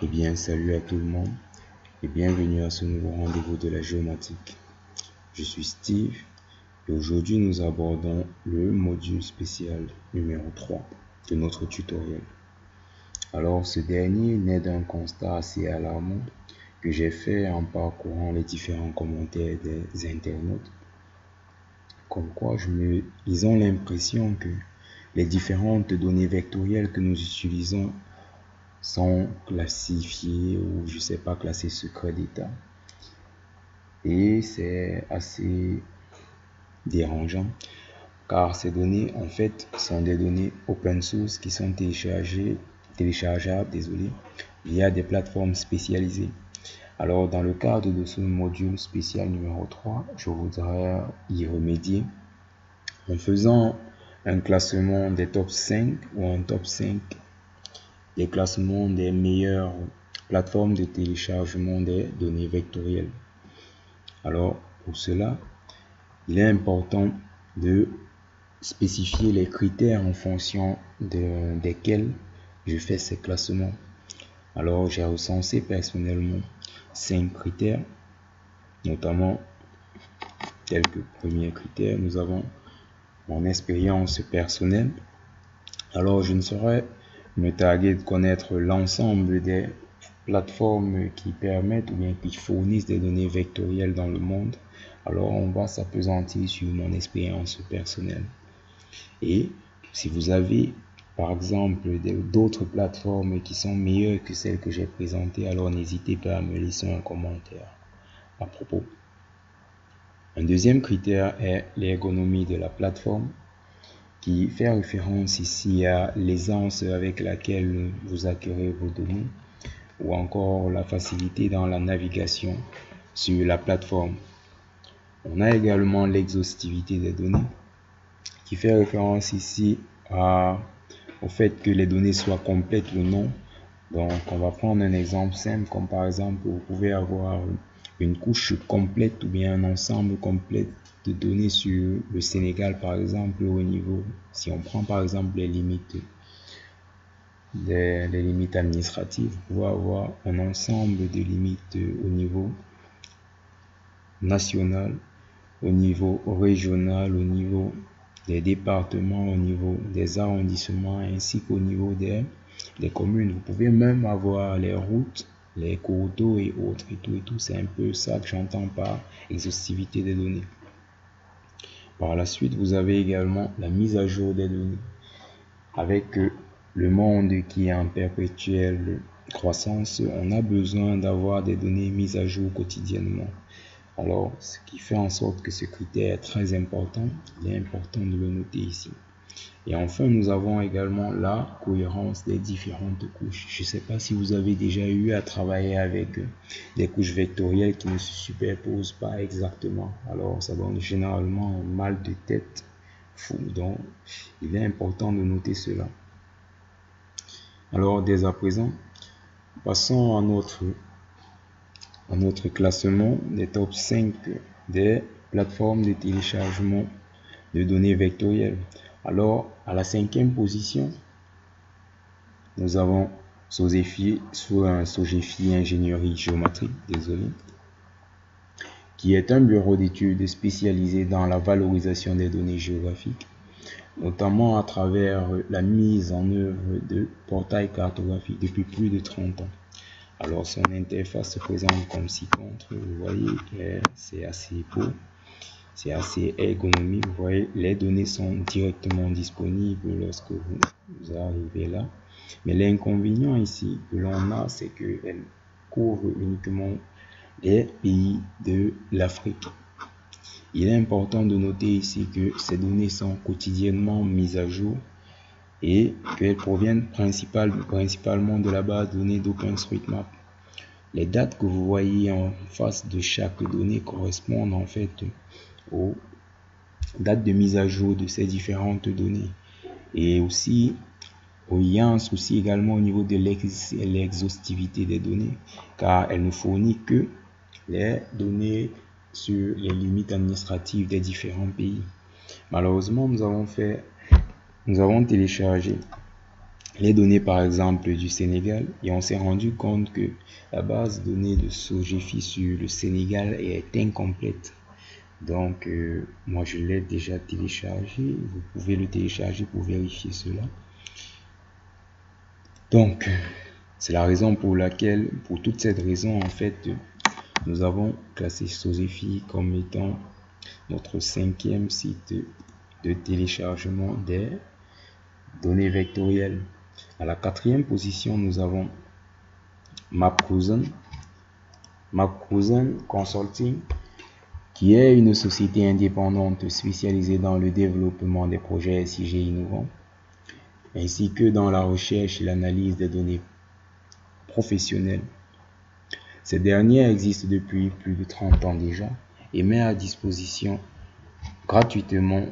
Eh bien, salut à tout le monde et bienvenue à ce nouveau rendez-vous de la géomatique. Je suis Steve et aujourd'hui nous abordons le module spécial numéro 3 de notre tutoriel. Alors, ce dernier naît d'un constat assez alarmant que j'ai fait en parcourant les différents commentaires des internautes. Comme quoi, ils ont l'impression que les différentes données vectorielles que nous utilisons sont classifiées ou je sais pas, classées secret d'état. Et c'est assez dérangeant car ces données en fait sont des données open source qui sont téléchargeables via des plateformes spécialisées. Alors dans le cadre de ce module spécial numéro 3, je voudrais y remédier en faisant un classement des top 5 ou un top 5 des classements des meilleures plateformes de téléchargement des données vectorielles. Alors pour cela, il est important de spécifier les critères en fonction desquels je fais ces classements. Alors j'ai recensé personnellement 5 critères, notamment quelques premiers critères. Nous avons mon expérience personnelle. Alors je ne saurais me targuer de connaître l'ensemble des plateformes qui permettent ou bien qui fournissent des données vectorielles dans le monde. Alors on va s'appesantir sur mon expérience personnelle. Et si vous avez par exemple d'autres plateformes qui sont meilleures que celles que j'ai présentées, alors n'hésitez pas à me laisser un commentaire à propos. Un deuxième critère est l'ergonomie de la plateforme, qui fait référence ici à l'aisance avec laquelle vous acquérez vos données ou encore la facilité dans la navigation sur la plateforme. On a également l'exhaustivité des données qui fait référence ici au fait que les données soient complètes ou non. Donc on va prendre un exemple simple comme par exemple vous pouvez avoir une couche complète ou bien un ensemble complet de données sur le Sénégal par exemple au niveau, si on prend par exemple les limites administratives, vous pouvez avoir un ensemble de limites au niveau national, au niveau régional, au niveau des départements, au niveau des arrondissements ainsi qu'au niveau des communes. Vous pouvez même avoir les routes, les cours d'eau et autres et tout. C'est un peu ça que j'entends par exhaustivité des données. Par la suite, vous avez également la mise à jour des données. Avec le monde qui est en perpétuelle croissance, on a besoin d'avoir des données mises à jour quotidiennement. Alors, ce qui fait en sorte que ce critère est très important, il est important de le noter ici. Et enfin, nous avons également la cohérence des différentes couches. Je ne sais pas si vous avez déjà eu à travailler avec des couches vectorielles qui ne se superposent pas exactement. Alors, ça donne généralement un mal de tête fou. Donc, il est important de noter cela. Alors, dès à présent, passons à notre classement des top 5 des plateformes de téléchargement de données vectorielles. Alors, à la 5e position, nous avons Sogefy Ingénierie Géométrique, qui est un bureau d'études spécialisé dans la valorisation des données géographiques, notamment à travers la mise en œuvre de portails cartographiques depuis plus de 30 ans. Alors, son interface se présente comme ci-contre. Vous voyez, c'est assez beau. C'est assez ergonomique. Vous voyez, les données sont directement disponibles lorsque vous arrivez là. Mais l'inconvénient ici que l'on a, c'est qu'elle couvre uniquement les pays de l'Afrique. Il est important de noter ici que ces données sont quotidiennement mises à jour et qu'elles proviennent principalement de la base de données d'OpenStreetMap. Les dates que vous voyez en face de chaque donnée correspondent en fait aux dates de mise à jour de ces différentes données. Et aussi, il y a un souci également au niveau de l'exhaustivité des données, car elle ne fournit que les données sur les limites administratives des différents pays. Malheureusement, nous avons téléchargé les données par exemple du Sénégal et on s'est rendu compte que la base de données de Sogefy sur le Sénégal est incomplète. Donc moi je l'ai déjà téléchargé, vous pouvez le télécharger pour vérifier cela. Donc c'est la raison pour laquelle, pour toute cette raison en fait, nous avons classé Sogefy comme étant notre 5e site de téléchargement des données vectorielles. À la 4e position, nous avons Mapcruisen Consulting, qui est une société indépendante spécialisée dans le développement des projets SIG innovants, ainsi que dans la recherche et l'analyse des données professionnelles. Cette dernière existe depuis plus de 30 ans déjà et met à disposition gratuitement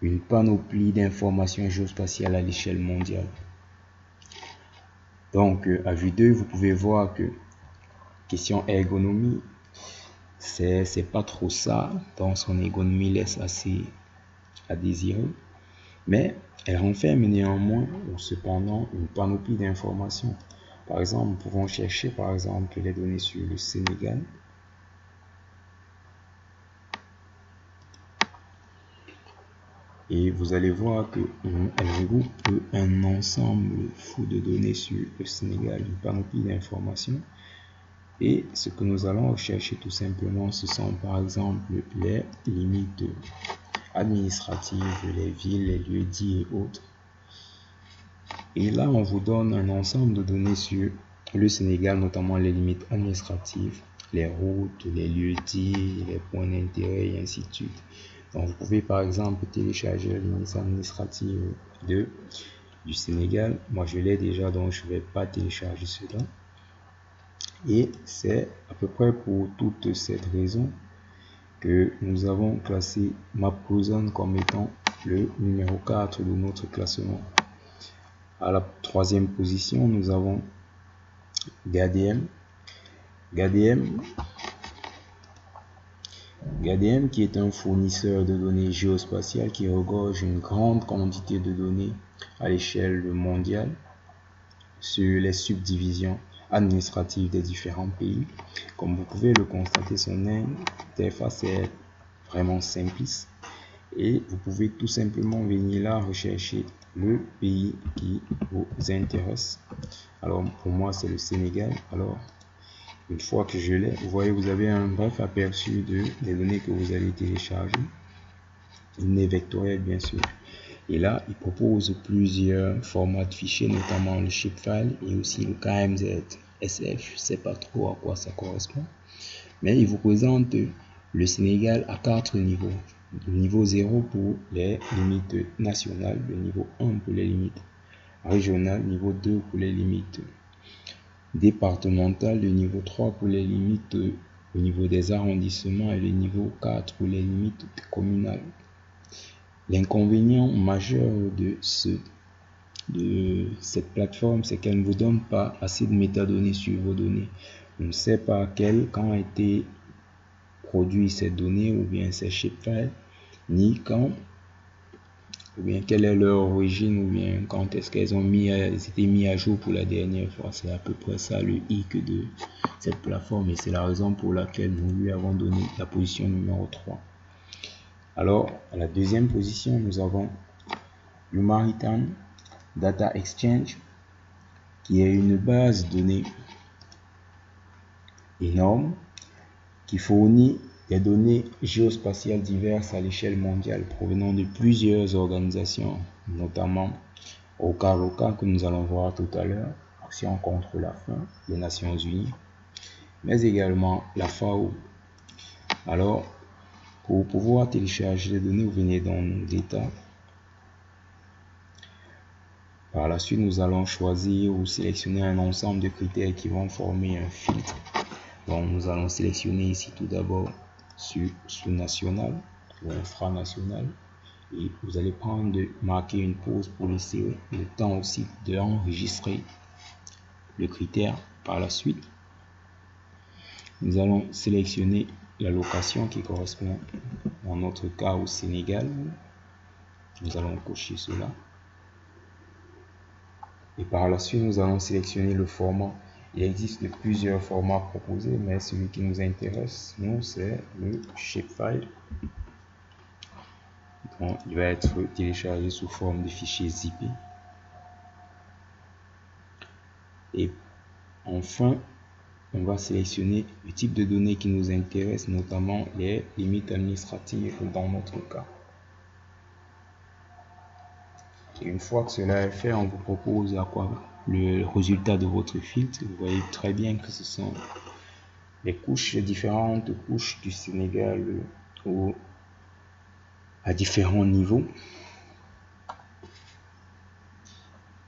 une panoplie d'informations géospatiales à l'échelle mondiale. Donc, à vue d'œil, vous pouvez voir que question ergonomie, c'est pas trop ça. Donc, son ergonomie laisse assez à désirer. Mais elle renferme néanmoins ou cependant une panoplie d'informations. Par exemple, nous pouvons chercher par exemple les données sur le Sénégal. Et vous allez voir qu'elle regroupe un ensemble fou de données sur le Sénégal, une panoplie d'informations. Et ce que nous allons rechercher tout simplement, ce sont par exemple les limites administratives, les villes, les lieux-dits et autres. Et là, on vous donne un ensemble de données sur le Sénégal, notamment les limites administratives, les routes, les lieux-dits, les points d'intérêt et ainsi de suite. Donc, vous pouvez par exemple télécharger les limites administratives du Sénégal. Moi, je l'ai déjà, donc je ne vais pas télécharger cela. Et c'est à peu près pour toute cette raison que nous avons classé Mapcruisen comme étant le numéro 4 de notre classement. À la 3e position, nous avons GADM. GADM qui est un fournisseur de données géospatiales qui regorge une grande quantité de données à l'échelle mondiale sur les subdivisions administratives des différents pays. Comme vous pouvez le constater, son interface est vraiment simpliste et vous pouvez tout simplement venir là rechercher le pays qui vous intéresse. Alors pour moi c'est le Sénégal. Alors une fois que je l'ai, vous voyez, vous avez un bref aperçu des données que vous allez télécharger, données vectorielles bien sûr. Et là, il propose plusieurs formats de fichiers, notamment le shapefile et aussi le KMZ SF. Je ne sais pas trop à quoi ça correspond. Mais il vous présente le Sénégal à 4 niveaux. Le niveau 0 pour les limites nationales, le niveau 1 pour les limites régionales, le niveau 2 pour les limites départementales, le niveau 3 pour les limites au niveau des arrondissements et le niveau 4 pour les limites communales. L'inconvénient majeur de cette plateforme, c'est qu'elle ne vous donne pas assez de métadonnées sur vos données. On ne sait pas quand a été produit ces données ou bien ces shapefiles, ni quand, ou bien quelle est leur origine, ou bien quand est-ce qu'elles ont été mises à jour pour la dernière fois. C'est à peu près ça le hic de cette plateforme et c'est la raison pour laquelle nous lui avons donné la position numéro 3. Alors, à la 2e position, nous avons Maritime Data Exchange, qui est une base de données énorme qui fournit des données géospatiales diverses à l'échelle mondiale provenant de plusieurs organisations, notamment OCA que nous allons voir tout à l'heure, Action contre la faim, les Nations Unies, mais également la FAO. Alors, pour pouvoir télécharger les données, vous venez dans Data. Par la suite, nous allons choisir ou sélectionner un ensemble de critères qui vont former un filtre. Donc, nous allons sélectionner ici tout d'abord sous-national ou infranational. Et vous allez marquer une pause pour laisser le temps aussi d'enregistrer le critère. Par la suite, nous allons sélectionner la location qui correspond dans notre cas au Sénégal. Nous allons cocher cela. Et par la suite, nous allons sélectionner le format. Il existe plusieurs formats proposés, mais celui qui nous intéresse, nous, c'est le shapefile. Donc, il va être téléchargé sous forme de fichier zippé. Et enfin, on va sélectionner le type de données qui nous intéresse, notamment les limites administratives dans notre cas. Et une fois que cela est fait, on vous propose le résultat de votre filtre. Vous voyez très bien que ce sont les différentes couches du Sénégal à différents niveaux.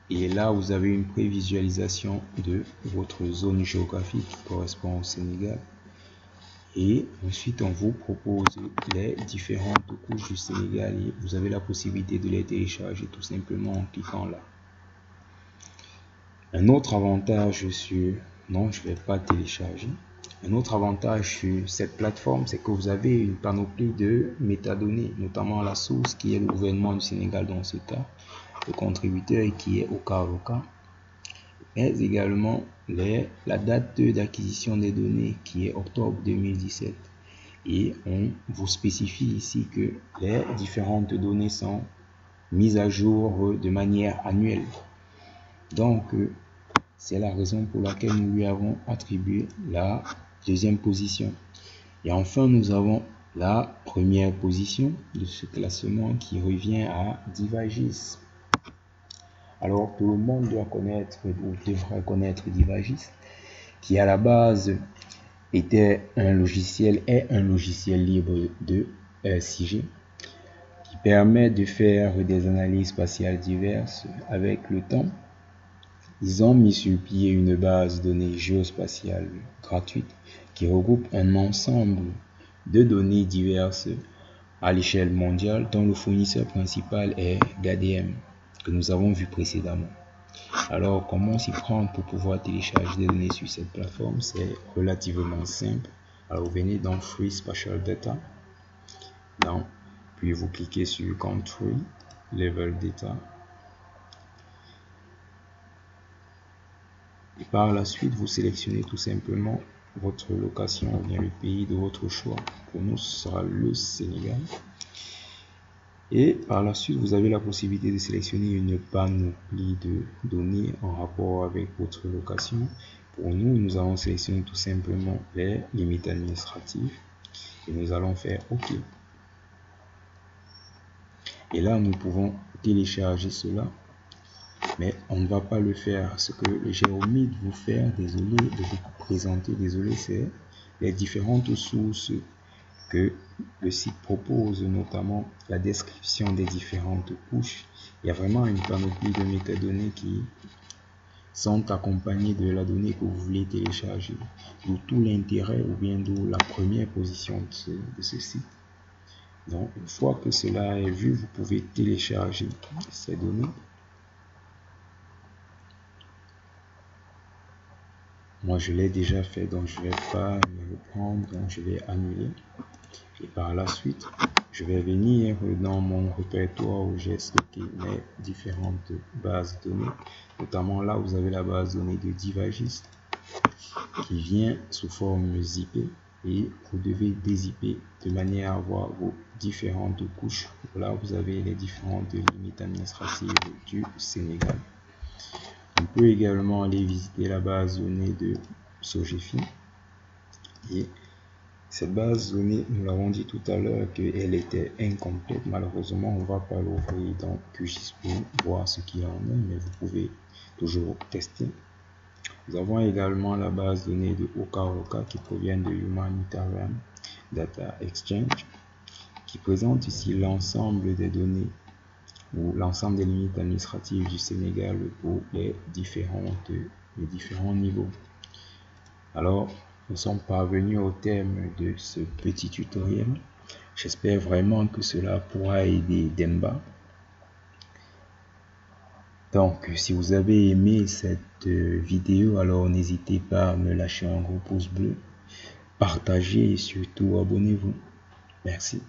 Et là, vous avez une prévisualisation de votre zone géographique qui correspond au Sénégal. Et ensuite, on vous propose les différentes couches du Sénégal et vous avez la possibilité de les télécharger tout simplement en cliquant là. Un autre avantage sur... Non, je ne vais pas télécharger. Un autre avantage sur cette plateforme, c'est que vous avez une panoplie de métadonnées, notamment la source qui est le gouvernement du Sénégal dans ce cas, le contributeur qui est Okaroka, mais également la date d'acquisition des données qui est octobre 2017. Et on vous spécifie ici que les différentes données sont mises à jour de manière annuelle. Donc, c'est la raison pour laquelle nous lui avons attribué la deuxième position. Et enfin, nous avons la première position de ce classement qui revient à Divagis. Alors, tout le monde doit connaître ou devrait connaître Divagis, qui à la base est un logiciel libre de RCG qui permet de faire des analyses spatiales diverses. Avec le temps, ils ont mis sur pied une base de données géospatiale gratuite qui regroupe un ensemble de données diverses à l'échelle mondiale, dont le fournisseur principal est GADM, que nous avons vu précédemment. Alors, comment s'y prendre pour pouvoir télécharger des données sur cette plateforme? C'est relativement simple. Alors, vous venez dans Free Spatial Data, puis vous cliquez sur Country, Level Data. Et par la suite, vous sélectionnez tout simplement votre location ou bien le pays de votre choix. Pour nous, ce sera le Sénégal. Et par la suite, vous avez la possibilité de sélectionner une panoplie de données en rapport avec votre location. Pour nous, nous allons sélectionner tout simplement les limites administratives et nous allons faire OK. Et là, nous pouvons télécharger cela, mais on ne va pas le faire. Ce que j'ai omis de vous faire, désolé, de vous présenter, désolé, c'est les différentes sources que le site propose, notamment la description des différentes couches. Il y a vraiment une panoplie de métadonnées qui sont accompagnées de la donnée que vous voulez télécharger. D'où tout l'intérêt ou bien d'où la première position de ce site. Donc, une fois que cela est vu, vous pouvez télécharger ces données. Moi, je l'ai déjà fait, donc je ne vais pas me reprendre, donc je vais annuler. Et par la suite, je vais venir dans mon répertoire où j'ai stocké mes différentes bases de données. Notamment là, vous avez la base de données de Divagis qui vient sous forme zippée. Et vous devez dézipper de manière à avoir vos différentes couches. Là, vous avez les différentes limites administratives du Sénégal. On peut également aller visiter la base de données de Sogefin. Et cette base de données, nous l'avons dit tout à l'heure qu'elle était incomplète. Malheureusement, on ne va pas l'ouvrir dans QGIS pour voir ce qu'il en est, mais vous pouvez toujours tester. Nous avons également la base de données de Okaroka qui provient de Humanitarian Data Exchange, qui présente ici l'ensemble des données ou l'ensemble des limites administratives du Sénégal pour les différents niveaux. Alors, nous sommes parvenus au terme de ce petit tutoriel. J'espère vraiment que cela pourra aider Demba. Donc, si vous avez aimé cette vidéo, alors n'hésitez pas à me lâcher un gros pouce bleu, partagez et surtout abonnez-vous. Merci.